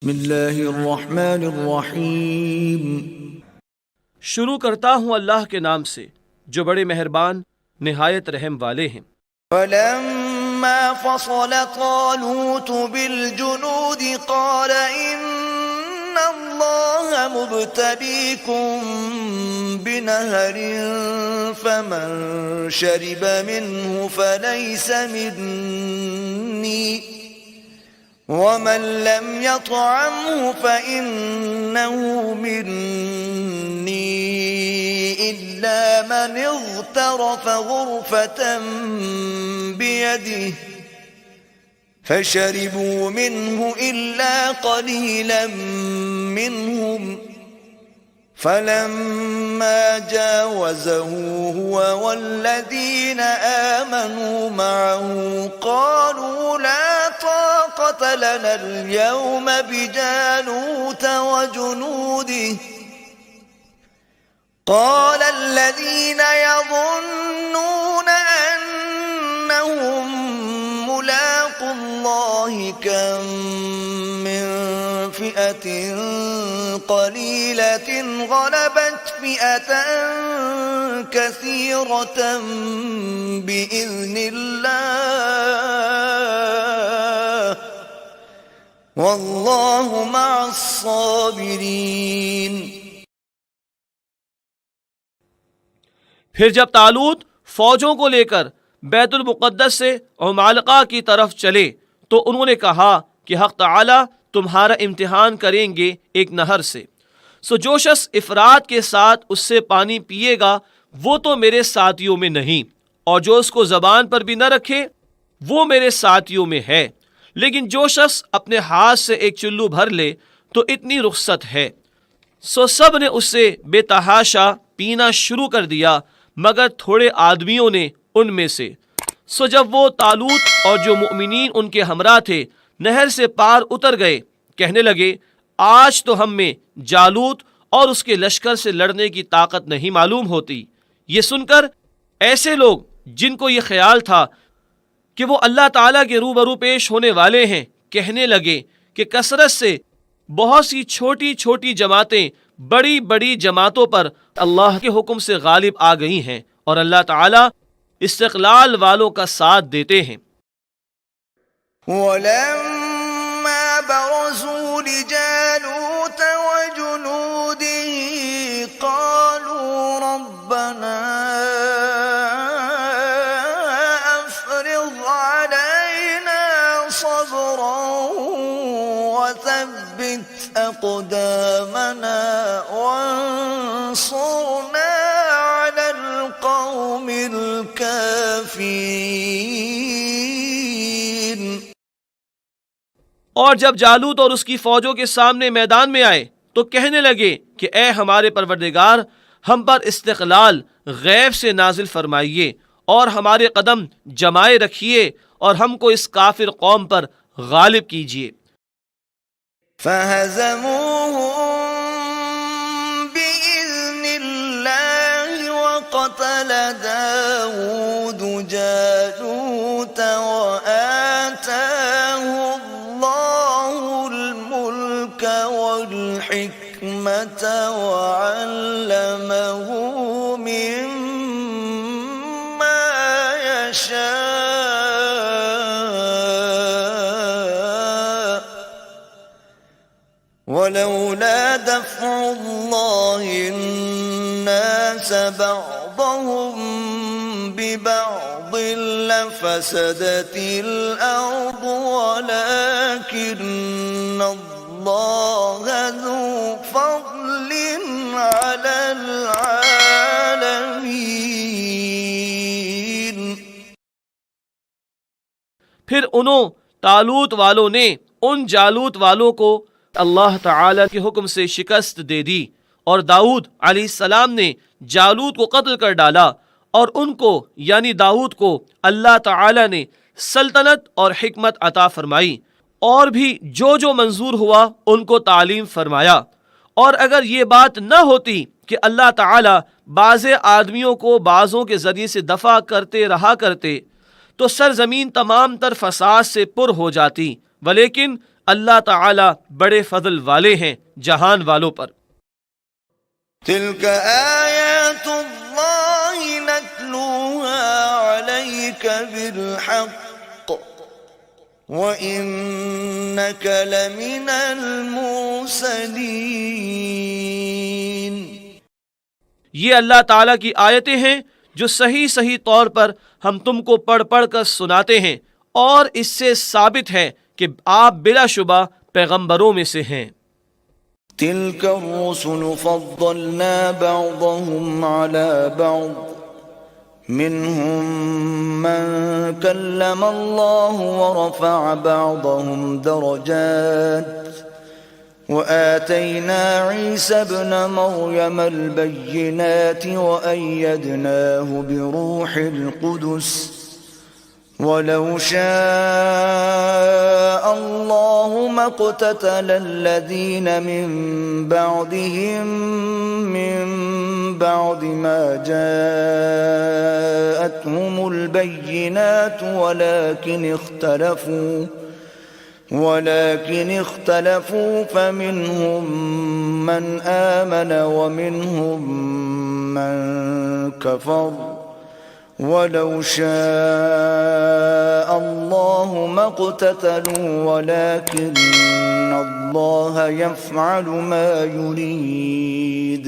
बिस्मिल्लाहिर्रहमानिर्रहीम। शुरू करता हूँ अल्लाह के नाम से जो बड़े मेहरबान निहायत रहम वाले हैं। फलम्मा फ़सल तालूत बिलजुनूद क़ाल इन्नल्लाह मुब्तलीकुम बिनहरिन फमन शरिब मिन्हु फलैस मिन्नी वमन लम यतअमहु फइन्नहु मिन्नी इल्ला मन इग़तरफ़ ग़ुरफ़तन बियदिहि फशरिबू मिन्हु इल्ला क़लीलन मिन्हुम फलम्मा जावज़हु हुव वल्लज़ीन आमनू मअहु क़ालू ला ताक़त लना अल-यौम बिजालूत वजुनूदिहि क़ाल الذين يظنون أنهم ملاقو الله كم من فئة قليلة غلبت فئة كثيرة بإذن الله والله مع الصابرين। फिर जब तालूत फौजों को लेकर बैतुल मुक़द्दस से उमालका की तरफ चले तो उन्होंने कहा कि हक़ तआला तुम्हारा इम्तिहान करेंगे एक नहर से, सो जो शख्स इफ़रात के साथ उससे पानी पिएगा वो तो मेरे साथियों में नहीं, और जो उसको ज़बान पर भी न रखे वो मेरे साथियों में है, लेकिन जो शख्स अपने हाथ से एक चुल्लू भर ले तो इतनी रुख्सत है। सो सब ने उससे बेतहाशा पीना शुरू कर दिया मगर थोड़े आदमियों ने उनमें से। सो जब वो तालूत और जो मुमिनीन उनके हमरा थे नहर से पार उतर गए, कहने लगे आज तो हम में जालूत और उसके लश्कर से लड़ने की ताकत नहीं मालूम होती। ये सुनकर ऐसे लोग जिनको ये ख्याल था कि वो अल्लाह ताला के रूबरू पेश होने वाले हैं, कहने लगे कि कसरत से बहुत सी छोटी छोटी जमातें बड़ी बड़ी जमातों पर अल्लाह के हुक्म से गालिब आ गई हैं और अल्लाह ताला इस्तिक़लाल वालों का साथ देते हैं। वलम्मा बरज़ू लिजालूत वजुनूदिही क़ालू रब्बना अफ़रिग़ अलैना सब्रन वथब्बित अक़दामना वंसुरना अलल क़ौमिल काफ़िरीन। और जब जालूत और उसकी फौजों के सामने मैदान में आए तो कहने लगे कि ए हमारे परवरदिगार, हम पर इस्तिक़लाल गैब से नाजिल फरमाइए और हमारे कदम जमाए रखिए और हमको इस काफिर कौम पर गालिब कीजिए। फहज़मूहुम बिइज़्निल्लाहि वक़तल दाऊद जालूत वआताहुल्लाहुल मुल्क वल हिकमत वअल्लमहु मिम्मा यशा वलौला दफ़्उल्लाहि अन्नास बअदहुम बिबअद लफ़सदतिल अर्दु वलाकिन्नल्लाह ज़ू फ़ज़लिन अलल आलमीन। फिर उन्हों तालूत वालों ने उन जालूत वालों को अल्लाह ताला के हुक्म से शिकस्त दे दी और दाऊद अलैहिस्सलाम ने जालूत को कत्ल कर डाला और उनको यानी दाऊद को अल्लाह ताला ने सल्तनत और हिकमत अता फरमाई और भी जो मंजूर हुआ उनको तालीम फरमाया। और अगर ये बात न होती कि अल्लाह ताला बाज़े आदमियों को बाज़ों के ज़रिए से दफ़ा करते रहा करते तो सरजमीन तमाम तर फसाद से पुर हो जाती, वलेकिन अल्लाह ताला बड़े फजल वाले हैं जहान वालों पर। तिल्क आयातुल्लाहि नत्लूहा अलैक बिलहक़ व इन्नक लमिनल मुरसलीन। ये अल्लाह ताला की आयतें हैं जो सही सही तौर पर हम तुमको पढ़ पढ़ कर सुनाते हैं, और इससे साबित है कि आप बिलाशुबा पैगंबरों में से हैं। तिल्क रुसुल फद्दलना बअदहुम अला बअद मिनहुम मन कल्लम अल्लाह व रफ़अ बअदहुम दरजात व आतैना ईसा इब्न मर्यम अल-बय्यिनात व अय्यदनाहु बिरूहिल कुदस वलौ शाअ अल्लाहु मक़्ततल अल्लज़ीन मिन बअदिहिम मिन बअदि मा जाअतहुमुल बय्यिनात वलाकिन इख्तलफू फमिनहुम मन आमन वमिनहुम मन कफर वलौ शाअ अल्लाहु मक़्ततलू वलाकिन्न अल्लाह यफ़अलु मा युरीद।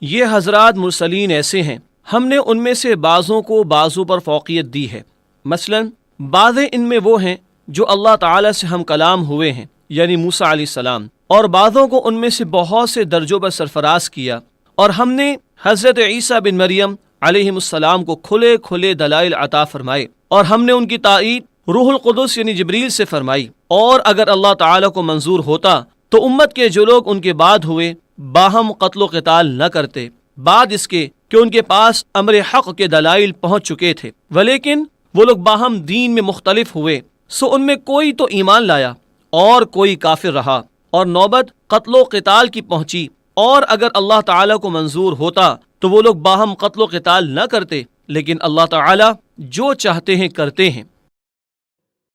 ये हजरात मुरसलीन ऐसे हैं, हमने उनमें से बाज़ों को बाज़ों पर फ़ौक़ियत दी है। मसलन बाज़े इनमें वो हैं जो अल्लाह ताला से हम कलाम हुए हैं, यानी मूसा अलैहिस्सलाम, और बाज़ों को उनमें से बहुत से दर्जों पर सरफराज किया, और हमने हज़रत ईसा बिन मरियम अलैहिस्सलाम को खुले खुले दलाइल अता फरमाए, और हमने उनकी ताईद रूहुल कुदस यानी जिब्रील से फरमाई। और अगर अल्लाह ताला को मंजूर होता तो उम्मत के जो लोग उनके बाद हुए बाहम कत्लो क़िताल न करते, बाद इसके कि उनके पास अम्र हक़ के दलाइल पहुँच चुके थे, वलेकिन वो लोग बाहम दीन में मुख्तलिफ हुए, सो उनमें कोई तो ईमान लाया और कोई काफिर रहा, और नौबत कत्लो क़िताल की पहुंची। और अगर अल्लाह ताला को मंजूर होता तो वो लोग बाहम कत्लो क़िताल न करते, लेकिन अल्लाह ताला जो चाहते हैं करते हैं।